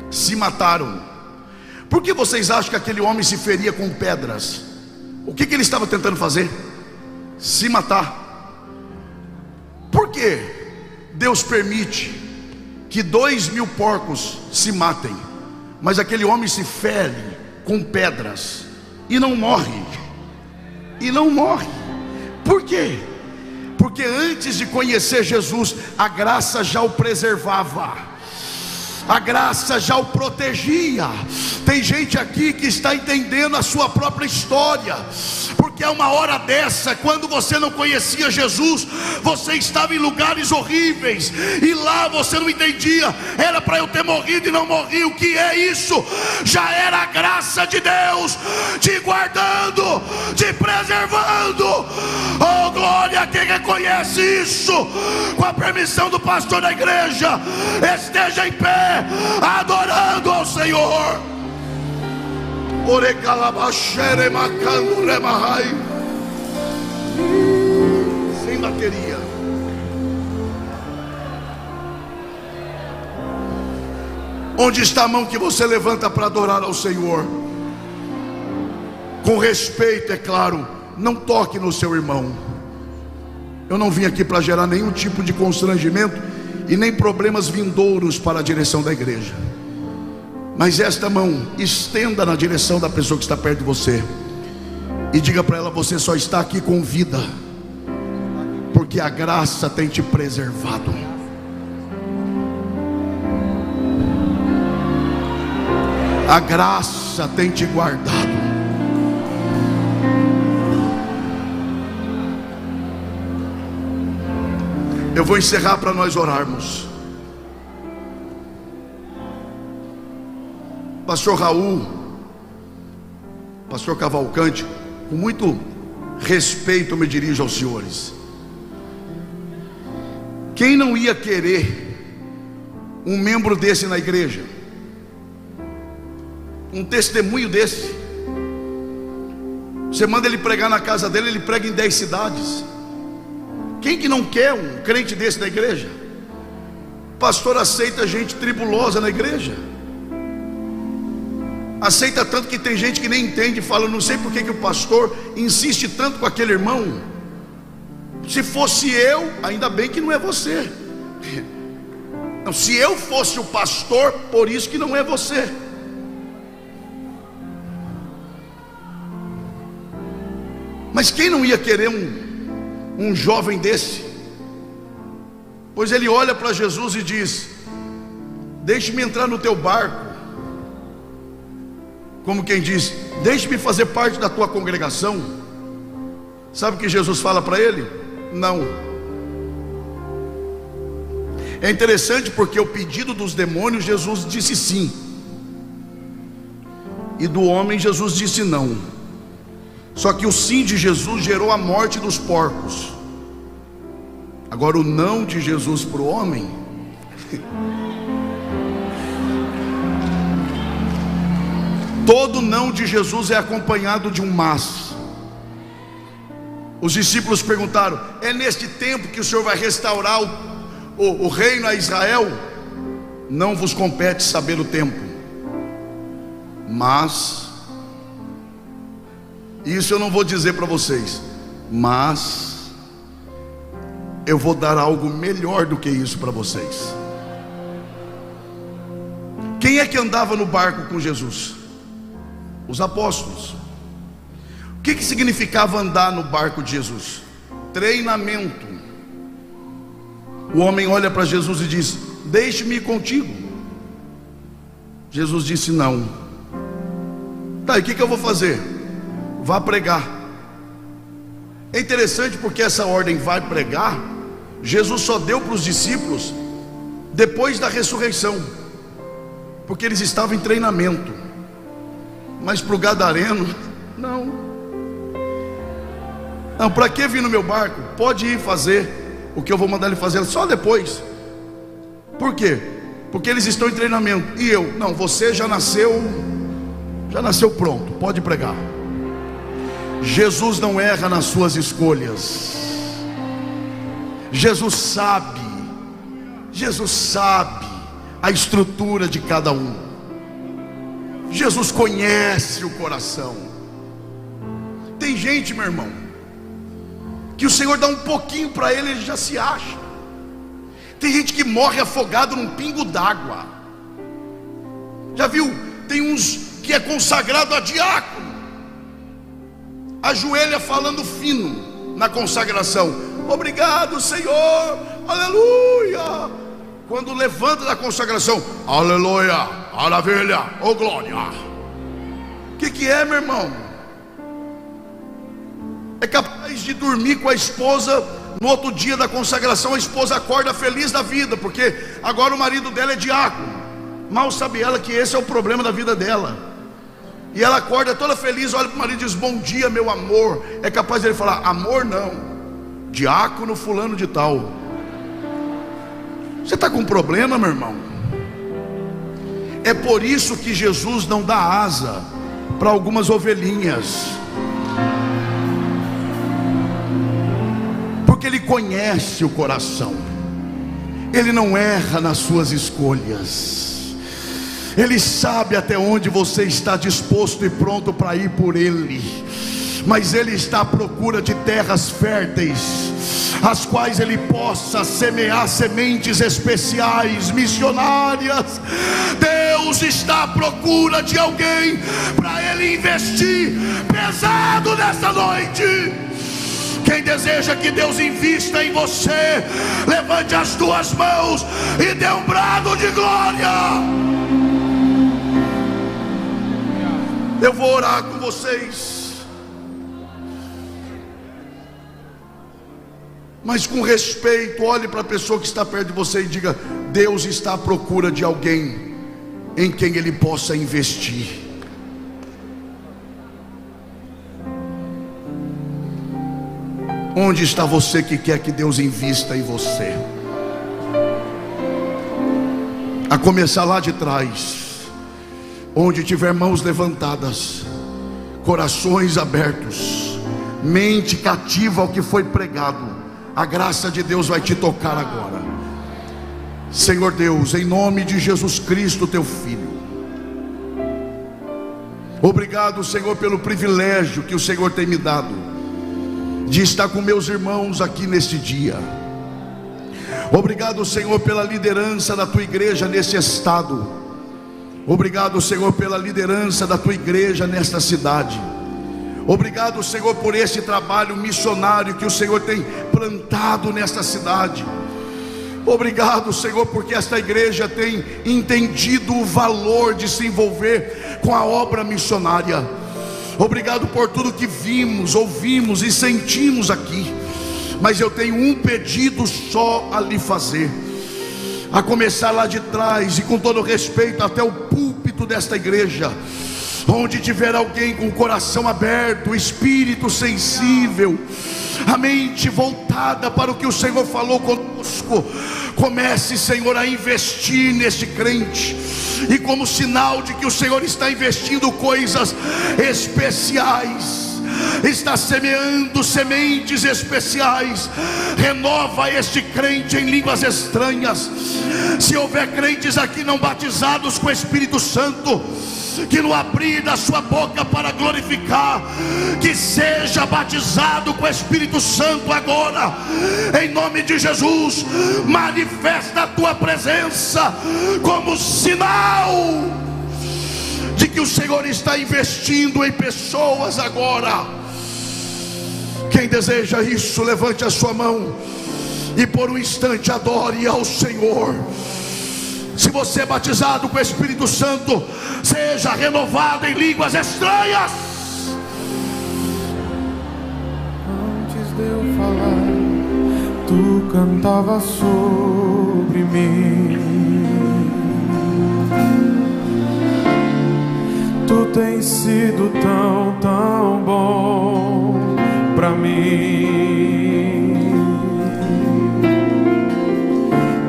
Se mataram. Por que vocês acham que aquele homem se feria com pedras? O que ele estava tentando fazer? Se matar. Por que Deus permite que 2.000 porcos se matem, mas aquele homem se fere com pedras e não morre? E não morre. Por quê? Porque antes de conhecer Jesus, a graça já o preservava, a graça já o protegia. Tem gente aqui que está entendendo a sua própria história, porque é uma hora dessa, quando você não conhecia Jesus, você estava em lugares horríveis, e lá você não entendia, era para eu ter morrido e não morri. O que é isso? Já era a graça de Deus te guardando, te preservando. Oh glória, quem reconhece isso, com a permissão do pastor da igreja, esteja em pé, adorando ao Senhor. Sem bateria. Onde está a mão que você levanta para adorar ao Senhor? Com respeito, é claro. Não toque no seu irmão. Eu não vim aqui para gerar nenhum tipo de constrangimento e nem problemas vindouros para a direção da igreja. Mas esta mão, estenda na direção da pessoa que está perto de você e diga para ela: você só está aqui com vida porque a graça tem te preservado. A graça tem te guardado. Eu vou encerrar para nós orarmos. Pastor Raul, Pastor Cavalcante, com muito respeito eu me dirijo aos senhores. Quem não ia querer um membro desse na igreja? Um testemunho desse? Você manda ele pregar na casa dele, ele prega em 10 cidades. Quem que não quer um crente desse na igreja? O pastor aceita gente tribulosa na igreja. Aceita tanto que tem gente que nem entende, fala: não sei por que o pastor insiste tanto com aquele irmão. Se fosse eu, ainda bem que não é você. Não, se eu fosse o pastor, por isso que não é você. Mas quem não ia querer um jovem desse? Pois ele olha para Jesus e diz: deixe-me entrar no teu barco. Como quem diz: deixe-me fazer parte da tua congregação. Sabe o que Jesus fala para ele? Não. É interessante porque o pedido dos demônios Jesus disse sim, e do homem Jesus disse não. Só que o sim de Jesus gerou a morte dos porcos. Agora o não de Jesus para o homem Todo não de Jesus é acompanhado de um mas. Os discípulos perguntaram: é neste tempo que o Senhor vai restaurar o reino a Israel? Não vos compete saber o tempo, mas, isso eu não vou dizer para vocês, mas eu vou dar algo melhor do que isso para vocês. Quem é que andava no barco com Jesus? Os apóstolos. O que significava andar no barco de Jesus? Treinamento. O homem olha para Jesus e diz: deixe-me ir contigo. Jesus disse: não. Tá, e o que eu vou fazer? Vá pregar. É interessante porque essa ordem, vai pregar, Jesus só deu para os discípulos depois da ressurreição, porque eles estavam em treinamento. Mas para o gadareno, não. Não, para que vir no meu barco? Pode ir fazer o que eu vou mandar ele fazer só depois. Por quê? Porque eles estão em treinamento. E eu, não, você já nasceu pronto, pode pregar. Jesus não erra nas suas escolhas. Jesus sabe a estrutura de cada um. Jesus conhece o coração. Tem gente, meu irmão, que o Senhor dá um pouquinho para ele, ele já se acha. Tem gente que morre afogado num pingo d'água. Já viu? Tem uns que é consagrado a diácono, ajoelha falando fino na consagração: obrigado, Senhor, aleluia. Quando levanta da consagração: aleluia, maravilha, oh glória. O que é, meu irmão? É capaz de dormir com a esposa, no outro dia da consagração a esposa acorda feliz da vida, porque agora o marido dela é diácono. Mal sabe ela que esse é o problema da vida dela. E ela acorda toda feliz, olha para o marido e diz: bom dia, meu amor. É capaz de ele falar: amor não, diácono fulano de tal. Você está com problema, meu irmão? É por isso que Jesus não dá asa para algumas ovelhinhas, porque Ele conhece o coração. Ele não erra nas suas escolhas. Ele sabe até onde você está disposto e pronto para ir por Ele. Mas Ele está à procura de terras férteis, as quais Ele possa semear sementes especiais, missionárias. Deus está à procura de alguém para Ele investir pesado nesta noite. Quem deseja que Deus invista em você, levante as duas mãos e dê um brado de glória. Eu vou orar com vocês, mas com respeito. Olhe para a pessoa que está perto de você e diga: Deus está à procura de alguém em quem Ele possa investir. Onde está você que quer que Deus invista em você? A começar lá de trás, onde tiver mãos levantadas, corações abertos, mente cativa ao que foi pregado, a graça de Deus vai te tocar agora. Senhor Deus, em nome de Jesus Cristo, teu Filho, obrigado, Senhor, pelo privilégio que o Senhor tem me dado de estar com meus irmãos aqui neste dia. Obrigado, Senhor, pela liderança da tua igreja nesse estado. Obrigado, Senhor, pela liderança da tua igreja nesta cidade. Obrigado, Senhor, por esse trabalho missionário que o Senhor tem plantado nesta cidade. Obrigado, Senhor, porque esta igreja tem entendido o valor de se envolver com a obra missionária. Obrigado por tudo que vimos, ouvimos e sentimos aqui. Mas eu tenho um pedido só a lhe fazer, a começar lá de trás e com todo respeito até o púlpito desta igreja. Onde tiver alguém com o coração aberto, o espírito sensível, a mente voltada para o que o Senhor falou conosco, comece, Senhor, a investir neste crente, e como sinal de que o Senhor está investindo coisas especiais, está semeando sementes especiais, renova este crente em línguas estranhas. Se houver crentes aqui não batizados com o Espírito Santo, que no abrir da sua boca para glorificar, que seja batizado com o Espírito Santo agora, em nome de Jesus. Manifesta a tua presença como sinal de que o Senhor está investindo em pessoas agora. Quem deseja isso, levante a sua mão e por um instante adore ao Senhor. Se você é batizado com o Espírito Santo, seja renovado em línguas estranhas. Antes de eu falar, tu cantava sobre mim. Tu tens sido tão, tão bom pra mim.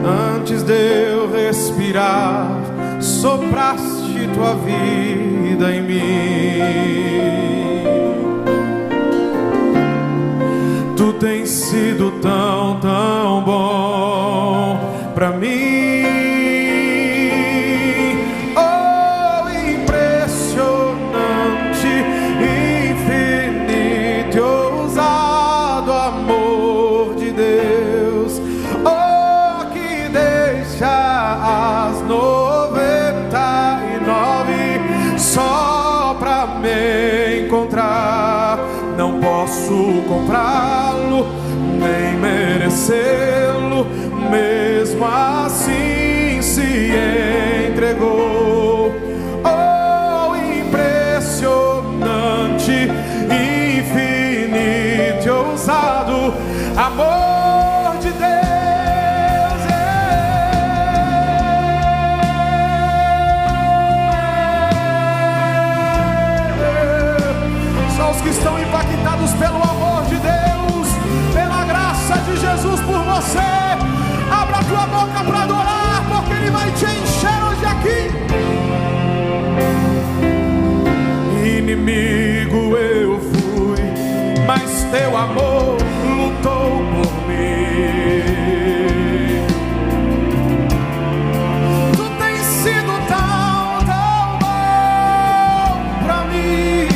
Antes de eu respirar, sopraste tua vida em mim. Tu tens sido tão, tão bom pra mim. Oh, impressionante, infinito e ousado amor de Deus. Oh, que deixa as 99 só pra me encontrar. Não posso comprá-lo, nem merecê-lo, mesmo assim se entregou. Oh, impressionante, infinito e ousado amor de Deus. Que estão impactados pelo amor de Deus, pela graça de Jesus por você, abra a tua boca para adorar, porque Ele vai te encher hoje aqui. Inimigo eu fui, mas teu amor lutou por mim. Tu tens sido tão, tão bom pra mim.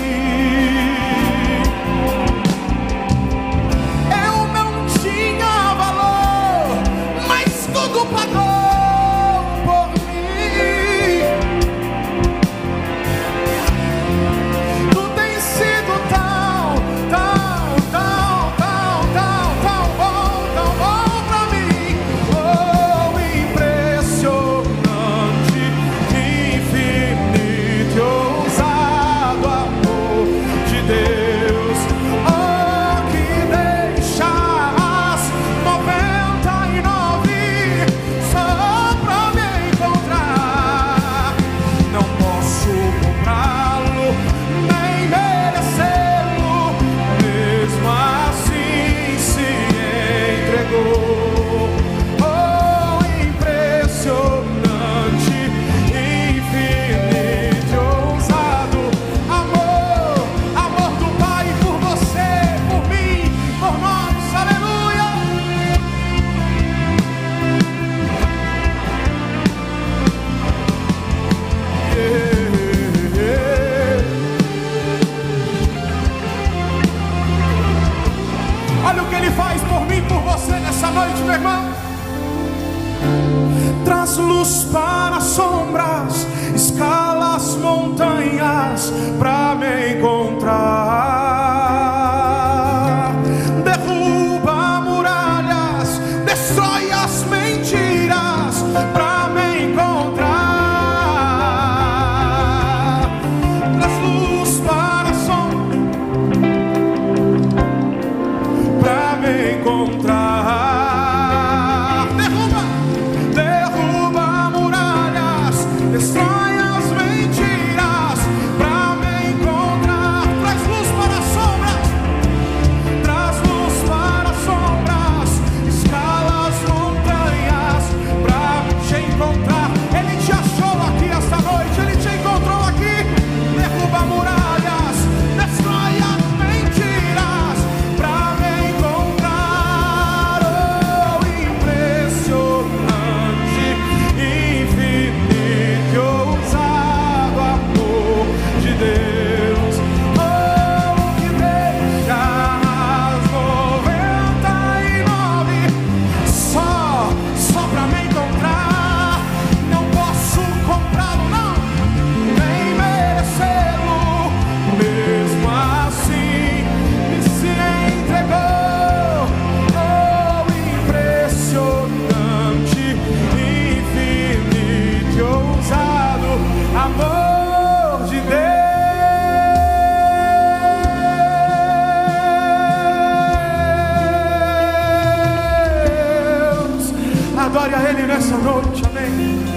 Olha o que Ele faz por mim, por você nessa noite, meu irmão. Traz luz para sombras, escala as montanhas pra me encontrar. Derruba muralhas, destrói as mentiras pra me encontrar. Traz luz para sombras pra me encontrar. Derruba muralhas, destrói as mentiras pra Ele nessa noite, amém.